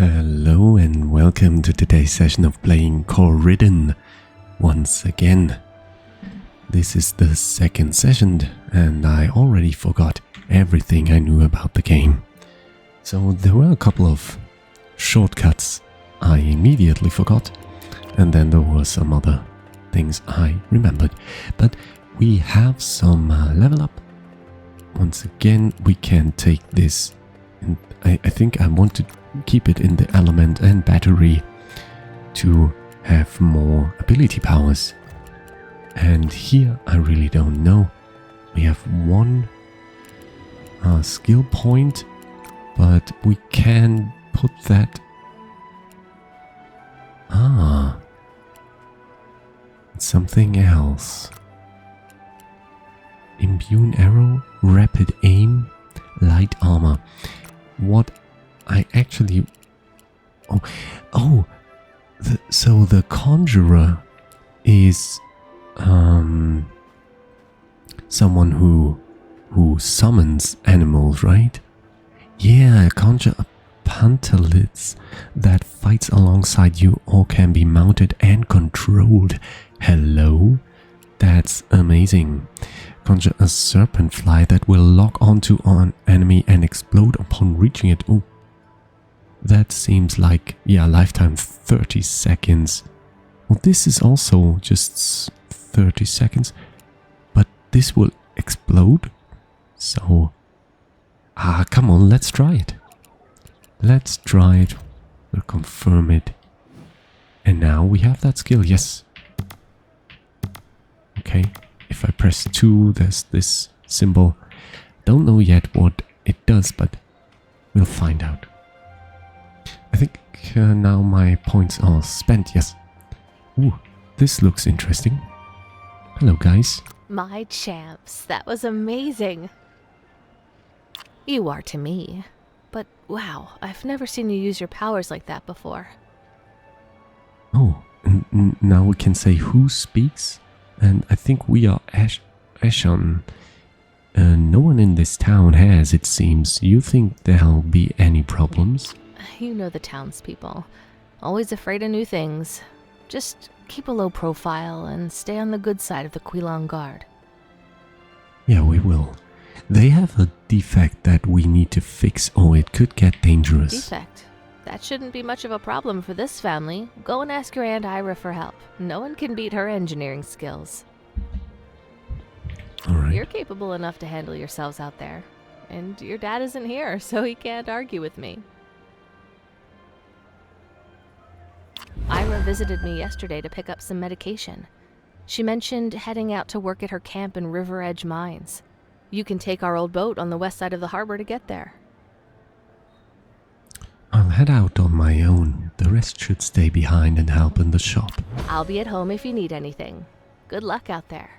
Hello and welcome to today's session of playing Coridden once again. This is the second session and I already forgot everything I knew about the game. So there were a couple of shortcuts I immediately forgot, and then there were some other things I remembered. But we have some level up. Once again, we can take this, and I think I want to keep it in the element and battery to have more ability powers. And here I really don't know. We have one skill point, but we can put that... something else. Immune arrow, rapid aim, light armor. What I actually... So the conjurer is someone who summons animals, right? Yeah, conjure a pantalids that fights alongside you or can be mounted and controlled. Hello? That's amazing. Conjure a serpent fly that will lock onto an enemy and explode upon reaching it. Oh, that seems like, yeah, lifetime 30 seconds. Well, this is also just 30 seconds, but this will explode. So, come on, let's try it. Let's try it. We'll confirm it. And now we have that skill, yes. Okay. If I press 2, there's this symbol. Don't know yet what it does, but we'll find out. I think now my points are spent, yes. Ooh, this looks interesting. Hello, guys. My champs, that was amazing. You are to me. But wow, I've never seen you use your powers like that before. Oh, now we can say who speaks. And I think we are Ashon. No one in this town has, it seems. You think there'll be any problems? You know the townspeople. Always afraid of new things. Just keep a low profile and stay on the good side of the Quilon guard. Yeah, we will. They have a defect that we need to fix or it could get dangerous. Defect? That shouldn't be much of a problem for this family. Go and ask your Aunt Ira for help. No one can beat her engineering skills. All right. You're capable enough to handle yourselves out there. And your dad isn't here, so he can't argue with me. Ira visited me yesterday to pick up some medication. She mentioned heading out to work at her camp in Riveredge Mines. You can take our old boat on the west side of the harbor to get there. I'll head out on my own. The rest should stay behind and help in the shop. I'll be at home if you need anything. Good luck out there.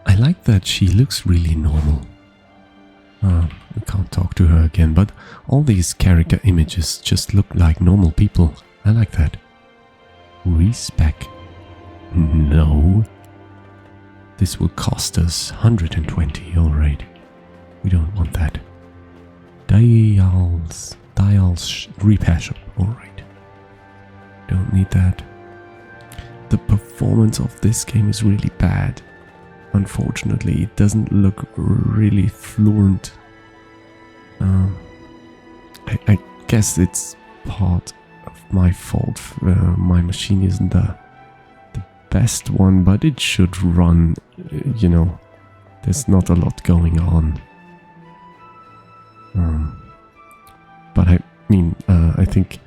I like that she looks really normal. We can't talk to her again, but all these character images just look like normal people. I like that. Respec. No. This will cost us 120, alright. We don't want that. Dials repair shop, alright. Don't need that. The performance of this game is really bad. Unfortunately, it doesn't look really fluent. I guess it's part of my fault. My machine isn't the best one, but it should run, you know, there's not a lot going on. But I mean, I think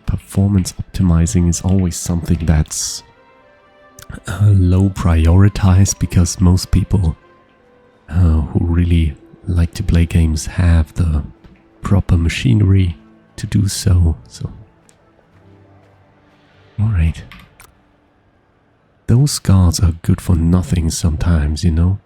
performance optimizing is always something that's low prioritized because most people who really like to play games have the proper machinery to do so. Alright. Those guards are good for nothing sometimes, you know.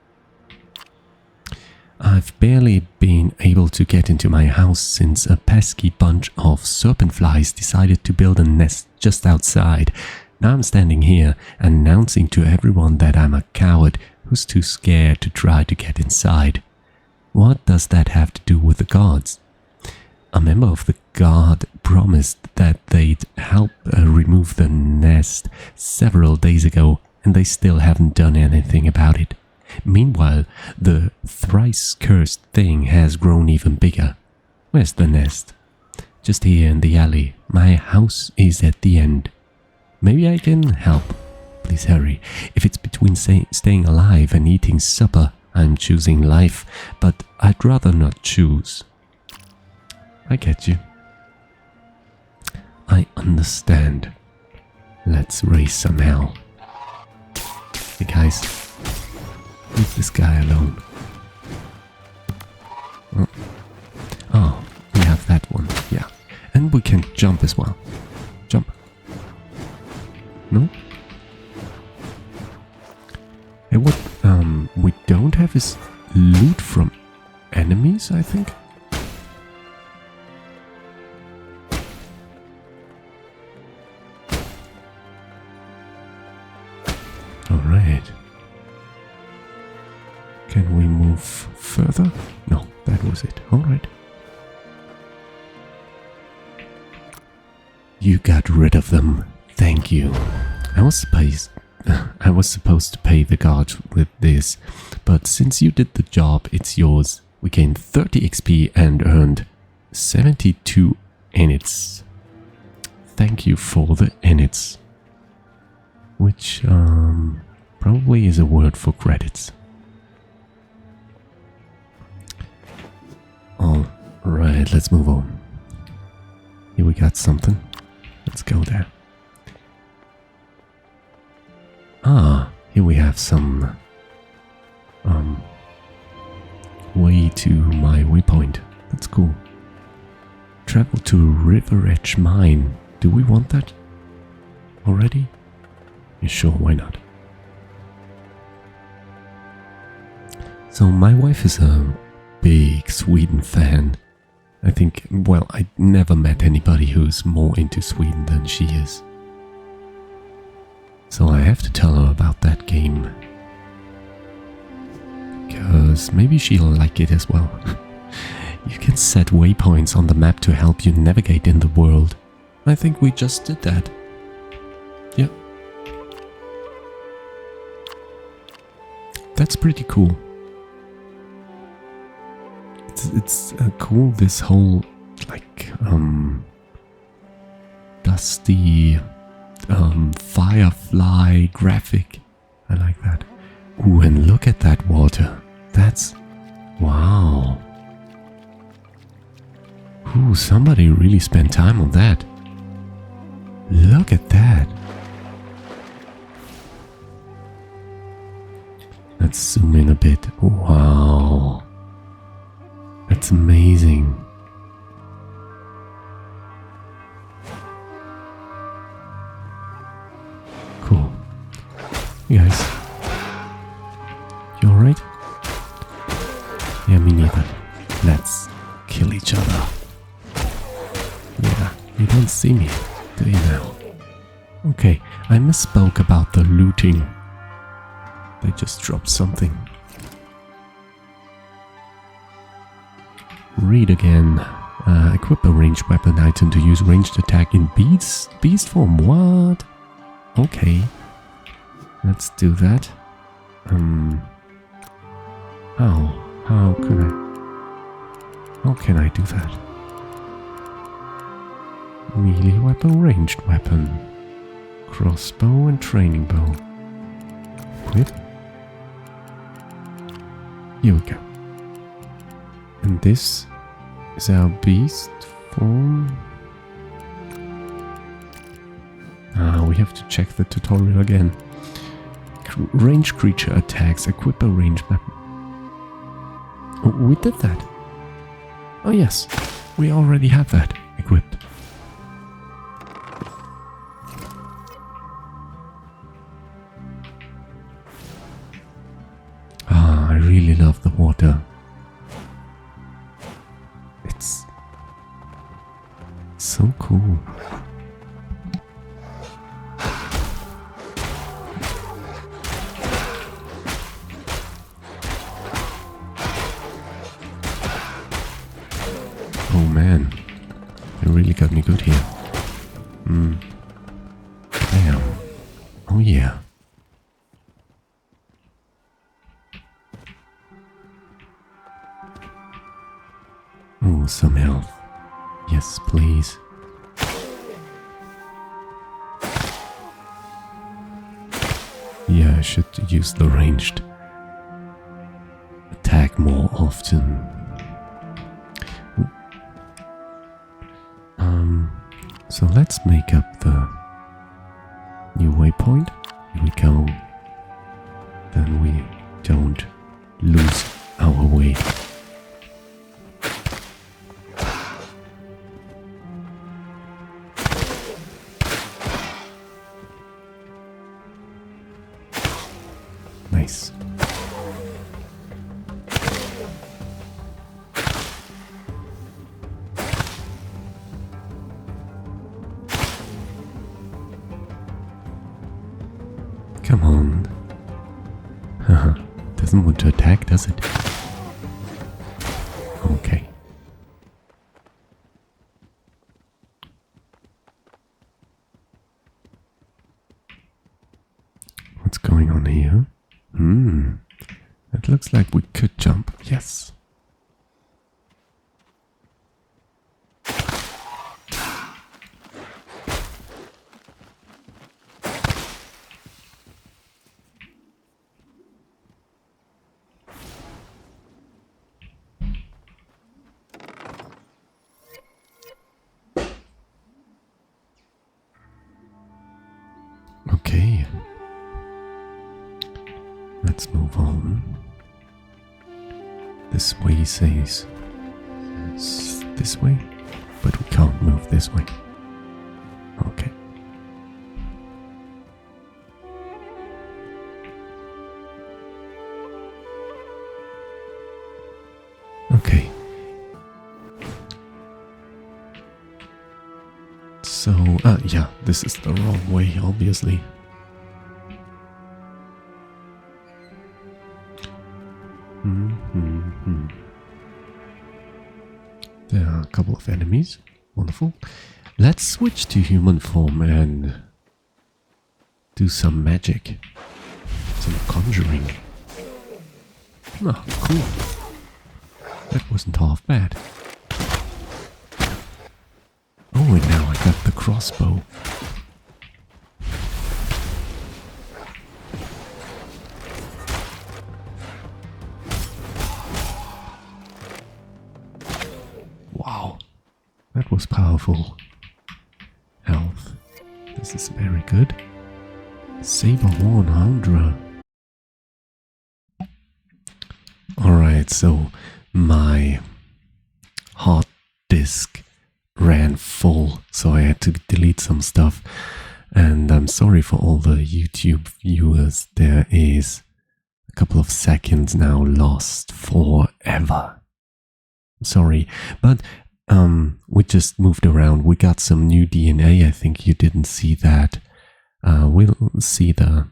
I've barely been able to get into my house since a pesky bunch of serpent flies decided to build a nest just outside. Now I'm standing here announcing to everyone that I'm a coward who's too scared to try to get inside. What does that have to do with the guards? A member of the guard promised that they'd help remove the nest several days ago, and they still haven't done anything about it. Meanwhile, the thrice cursed thing has grown even bigger. Where's the nest? Just here in the alley. My house is at the end. Maybe I can help. Please hurry. If it's between staying alive and eating supper, I'm choosing life, but I'd rather not choose. I get you. I understand. Let's race some hell. Hey guys, leave this guy alone. Oh, we have that one, yeah. And we can jump as well. Jump. No? Hey, what we don't have is loot from enemies, I think. Alright. Can we move further? No, that was it. Alright. You got rid of them. Thank you. I was supposed to pay the guard with this, but since you did the job, it's yours. We gained 30 XP and earned 72 enits. Thank you for the enits. Which, probably is a word for credits. Alright, let's move on. Here we got something. Let's go there. Ah, here we have some way to my waypoint. That's cool. Travel to Riveredge Mine. Do we want that already? Yeah, sure, why not? So my wife is a big Sweden fan. I think, well, I never met anybody who's more into Sweden than she is. So I have to tell her about that game. Because maybe she'll like it as well. You can set waypoints on the map to help you navigate in the world. I think we just did that. Yeah. That's pretty cool. It's cool, this whole, like, dusty, firefly graphic. I like that. Ooh, and look at that water. That's... wow. Ooh, somebody really spent time on that. Look at that. Let's zoom in a bit. Wow. That's amazing. Cool. You guys, you alright? Yeah, me neither. Let's kill each other. Yeah, you don't see me, do you now? Okay, I misspoke about the looting. They just dropped something. Read again. Equip a ranged weapon item to use ranged attack in beast form. What? Okay. Let's do that. How can I do that? Melee weapon, ranged weapon. Crossbow and training bow. Equip. Here we go. And this is our beast form. We have to check the tutorial again. Ranged creature attacks. Equip a ranged weapon. Oh, we did that. Oh yes, we already have that equipped. I really love the water. It's so cool. Oh man. They really got me good here. Damn. Oh yeah. Oh, some health. Yes, please. Yeah, I should use the ranged attack more often. So let's make up the new waypoint. Here we go. Then we don't lose our way. Nice. Come on. Haha. Doesn't want to attack, does it? Okay. What's going on here? It looks like we could jump. Yes. Okay. Let's move on. This way says it's this way, but we can't move this way. Okay. Okay. So, yeah, this is the wrong way, obviously. There are a couple of enemies. Wonderful. Let's switch to human form and do some magic. Some conjuring. Oh, cool. That wasn't half bad. Oh, and now I got the crossbow. Wow, that was powerful. Health. This is very good. Saber Horn Houndra. Alright, so my hard disk ran full, so I had to delete some stuff. And I'm sorry for all the YouTube viewers. There is a couple of seconds now lost forever. Sorry, but we just moved around. We got some new DNA. I think you didn't see that. We'll see a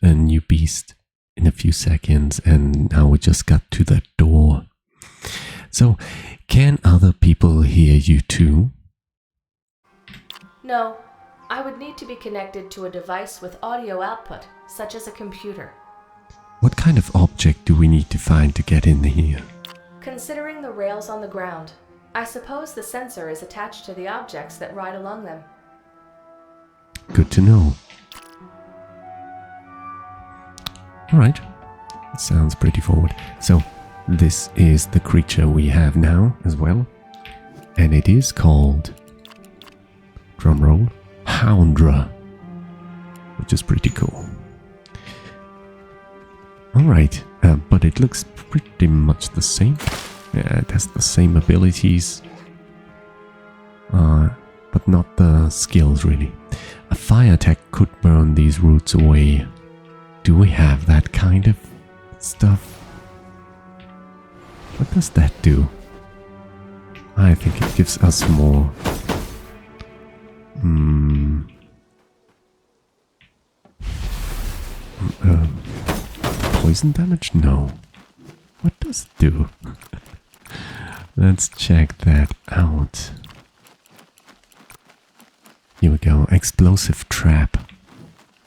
new beast in a few seconds, and now we just got to the door. So, can other people hear you too? No, I would need to be connected to a device with audio output, such as a computer. What kind of object do we need to find to get in here? Considering the rails on the ground, I suppose the sensor is attached to the objects that ride along them. Good to know. Alright, sounds pretty forward. So, this is the creature we have now as well. And it is called, drumroll, Houndra. Which is pretty cool. Alright, but it looks pretty much the same. Yeah, it has the same abilities. But not the skills really. A fire attack could burn these roots away. Do we have that kind of stuff? What does that do? I think it gives us more... poison damage? No. What does it do? Let's check that out. Here we go, explosive trap.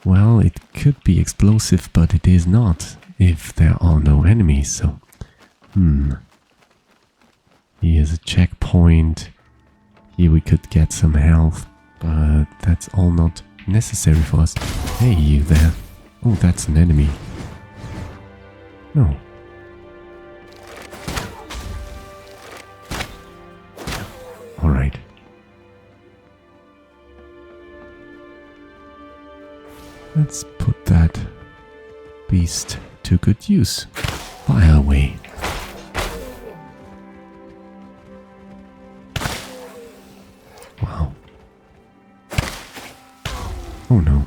Well, it could be explosive, but it is not if there are no enemies, so... Here's a checkpoint. Here we could get some health, but that's all not necessary for us. Hey, you there. Oh, that's an enemy. No. Alright. Let's put that beast to good use. Fire away. Wow. Oh no.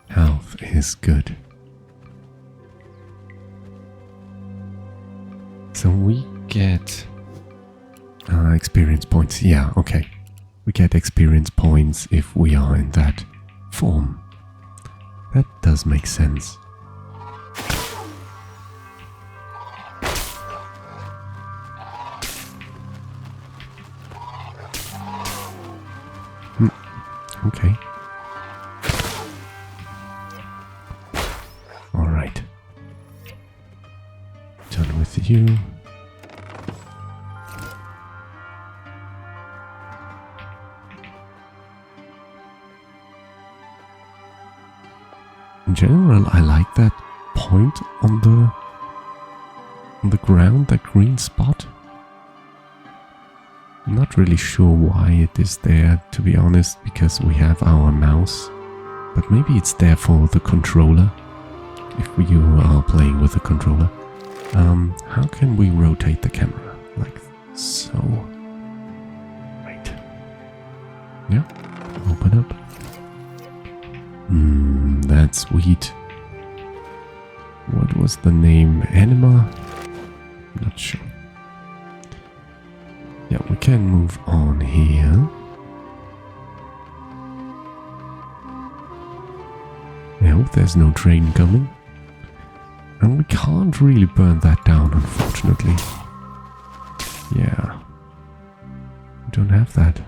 Health is good. So we get experience points. Yeah, okay. We get experience points if we are in that form. That does make sense. Okay. Alright. Done with you. In general, I like that point on the ground, that green spot. I'm not really sure why it is there, to be honest, because we have our mouse. But maybe it's there for the controller, if you are playing with a controller. How can we rotate the camera? Like so. Right. Yeah, open up. That's sweet. What was the name? Anima? Not sure. Yeah, we can move on here. I hope there's no train coming. And we can't really burn that down, unfortunately. Yeah. We don't have that.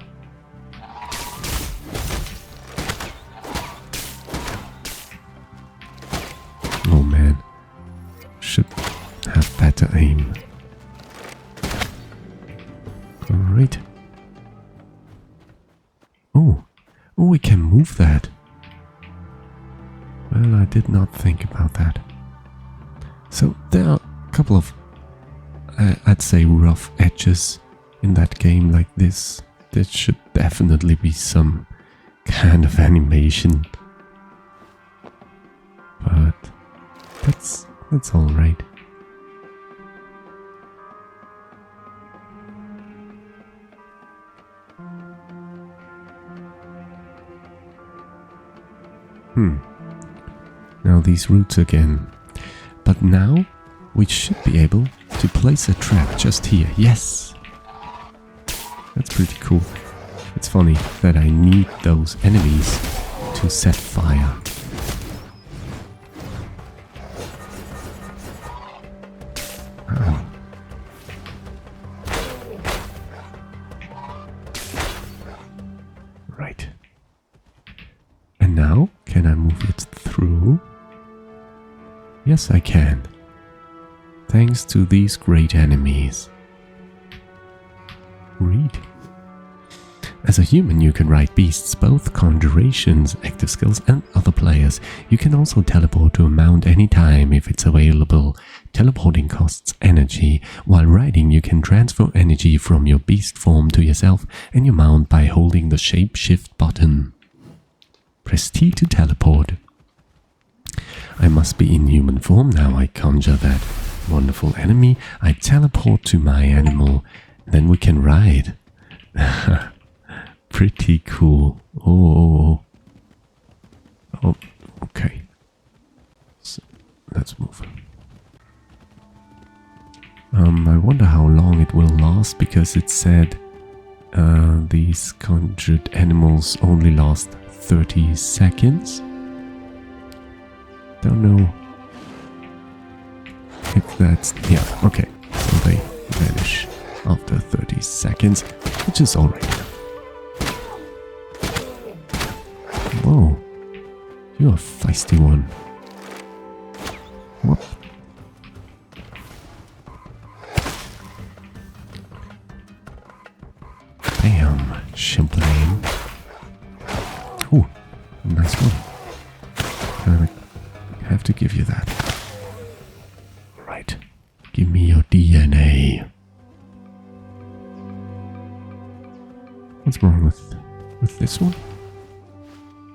Oh man. Should have better aim. Great. Oh, we can move that. Well, I did not think about that. So there are a couple of, I'd say, rough edges in that game like this. There should definitely be some kind of animation. But that's all right. Now these routes again. But now we should be able to place a trap just here. Yes! That's pretty cool. It's funny that I need those enemies to set fire. Oh. Right. And now, can I move it through? Yes, I can. Thanks to these great enemies. Read. As a human, you can ride beasts, both conjurations, active skills, and other players. You can also teleport to a mount anytime if it's available. Teleporting costs energy. While riding, you can transfer energy from your beast form to yourself and your mount by holding the Shapeshift button. Press T to teleport. I must be in human form now. I conjure that wonderful enemy. I teleport to my animal. Then we can ride. Pretty cool. Oh, okay. So, let's move. I wonder how long it will last, because it said these conjured animals only last 30 seconds. Don't know if That's... yeah, okay. So they vanish after 30 seconds, which is alright. Whoa. You're a feisty one. What? Bam. Champlain. Ooh, nice one. I have to give you that. Right. Give me your DNA. What's wrong with this one?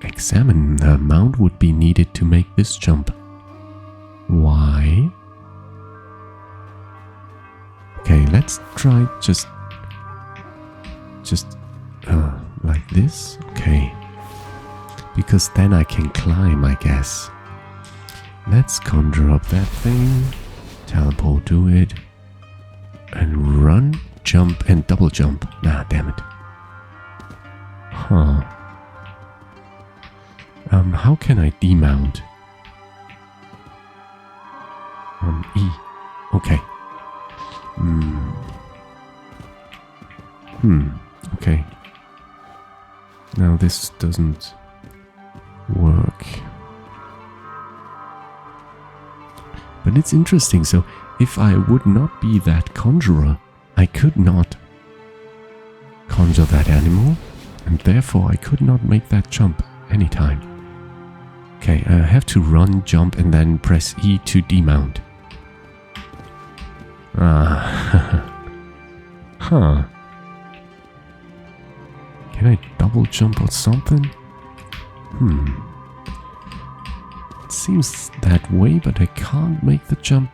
Examine the amount would be needed to make this jump. Why? Okay, let's try just like this. Okay. Because then I can climb, I guess. Let's conjure up that thing. Teleport to it. And run, jump, and double jump. Nah, damn it. Huh. How can I demount? E. Okay. Okay. Now this doesn't work. But it's interesting, so if I would not be that conjurer, I could not conjure that animal, and therefore I could not make that jump anytime. Okay, I have to run, jump, and then press E to demount. Huh. Can I double jump or something? It seems that way, but I can't make the jump.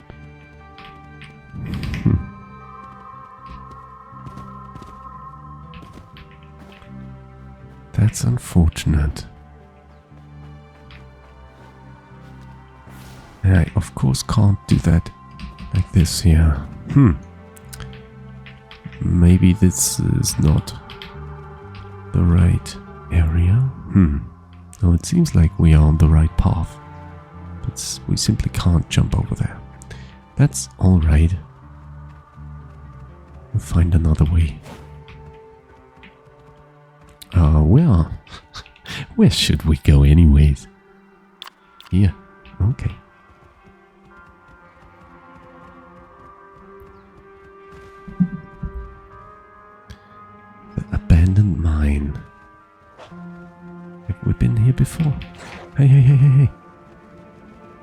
That's unfortunate. And I, of course, can't do that like this here. Maybe this is not the right area. No, it seems like we are on the right path. But we simply can't jump over there. That's alright. We'll find another way. Where should we go anyways? Here. Okay. The abandoned mine. Have we been here before? Hey.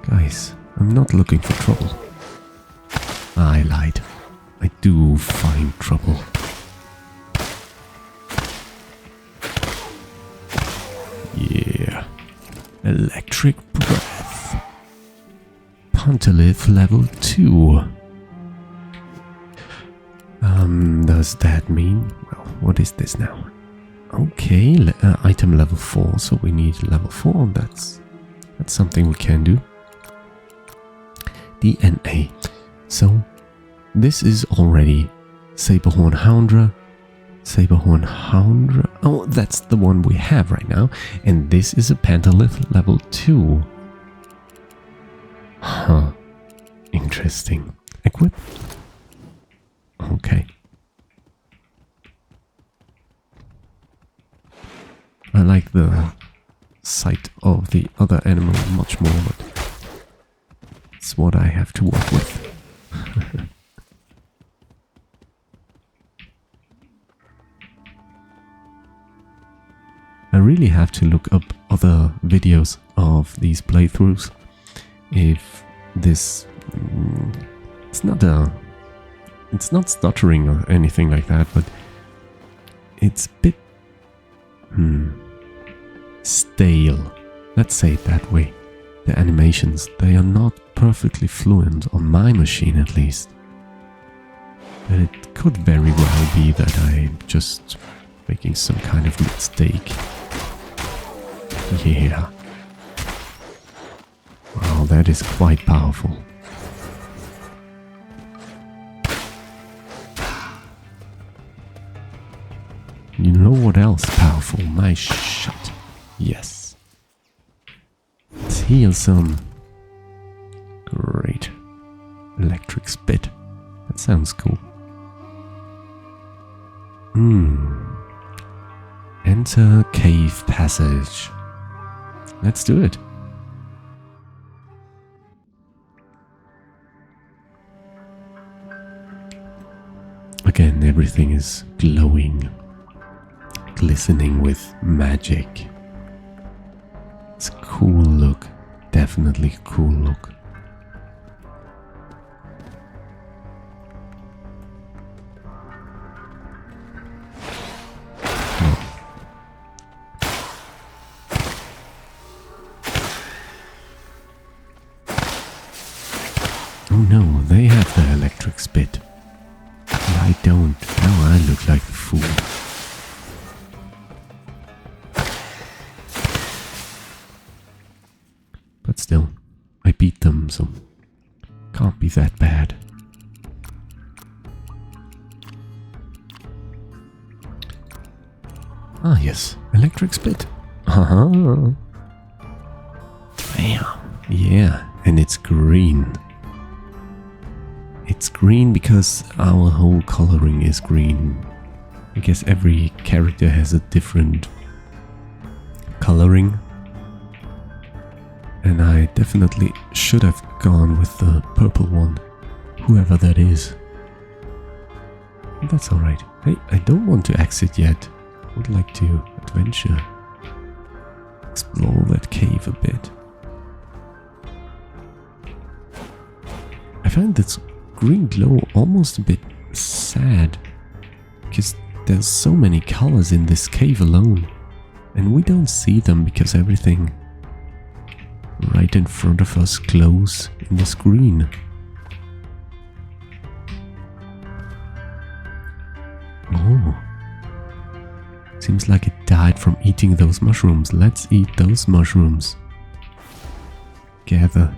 Guys, I'm not looking for trouble. I lied. I do find trouble. Yeah. Electric breath. Pantolith level 2. Does that mean... well, what is this now? Okay, item level 4, so we need level 4. That's something we can do. DNA. So, this is already Saberhorn Houndra. Saberhorn Houndra. Oh, that's the one we have right now. And this is a Pantolith level 2. Huh. Interesting. Equip. Okay. I like the sight of the other animal much more, but it's what I have to work with. I really have to look up other videos of these playthroughs. If this... it's not stuttering or anything like that, but it's a bit stale. Let's say it that way. The animations, they are not perfectly fluent on my machine at least. But it could very well be that I'm just making some kind of mistake. Yeah. Wow, that is quite powerful. You know what else powerful? My shot. Yes. Let's heal some. Great. Electric spit. That sounds cool. Enter cave passage. Let's do it. Again, everything is glowing, glistening with magic. It's a cool look. Definitely a cool look. Oh no, they have the electric spit. And I don't. Now I look like the fool. But still, I beat them, so can't be that bad. Ah yes, electric spit. Bam. Yeah, and it's green. It's green because our whole coloring is green. I guess every character has a different coloring. And I definitely should have gone with the purple one, whoever that is. But that's alright. Hey, I don't want to exit yet. I would like to adventure. Explore that cave a bit. I find this green glow almost a bit sad, because there's so many colors in this cave alone, and we don't see them because everything right in front of us glows in this green. Oh, seems like it died from eating those mushrooms. Let's eat those mushrooms. Gather.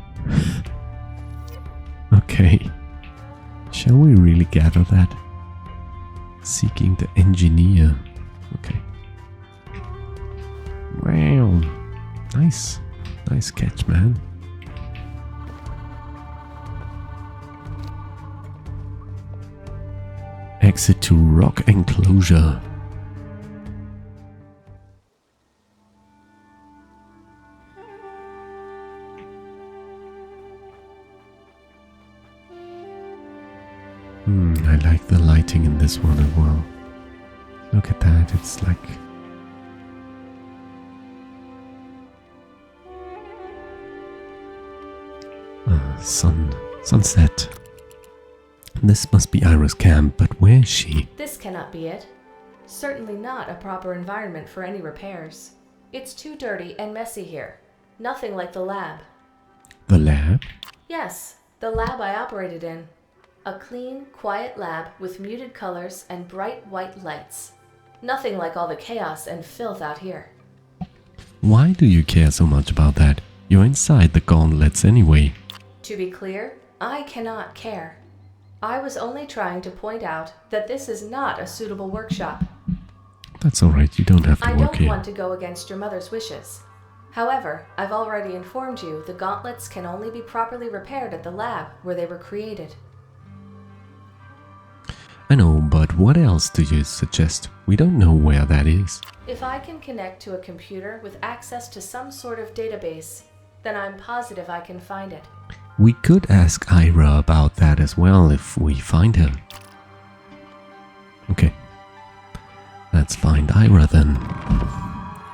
Okay. Shall we really gather that? Seeking the engineer. Okay. Wow. Nice. Nice catch, man. Exit to rock enclosure. I like the lighting in this one as well. Look at that, it's like... sunset. This must be Ira's camp, but where is she? This cannot be it. Certainly not a proper environment for any repairs. It's too dirty and messy here. Nothing like the lab. The lab? Yes, the lab I operated in. A clean, quiet lab with muted colors and bright white lights. Nothing like all the chaos and filth out here. Why do you care so much about that? You're inside the gauntlets anyway. To be clear, I cannot care. I was only trying to point out that this is not a suitable workshop. That's alright, you don't have to I work don't here. want to go against your mother's wishes. However, I've already informed you the gauntlets can only be properly repaired at the lab where they were created. I know, but what else do you suggest? We don't know where that is. If I can connect to a computer with access to some sort of database, then I'm positive I can find it. We could ask Ira about that as well if we find her. Okay. Let's find Ira then.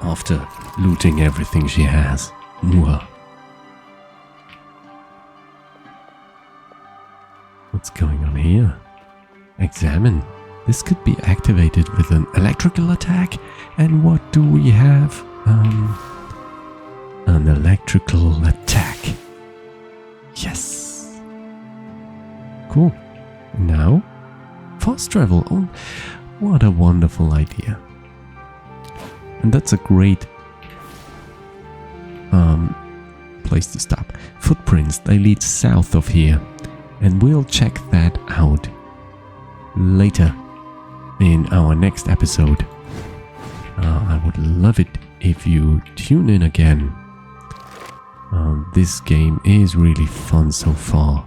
After looting everything she has. Mwah. What's going on here? Examine. This could be activated with an electrical attack. And what do we have? An electrical attack. Yes. Cool. Now, fast travel. Oh, what a wonderful idea. And that's a great place to stop. Footprints, they lead south of here. And we'll check that out later in our next episode. I would love it if you tune in again. This game is really fun so far.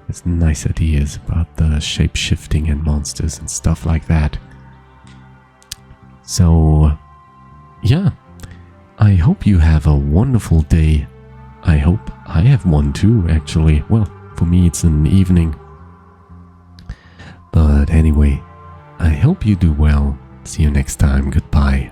There's nice ideas about the shape-shifting and monsters and stuff like that. So, yeah. I hope you have a wonderful day. I hope I have one too, actually. Well, for me it's an evening. But anyway, I hope you do well. See you next time. Goodbye.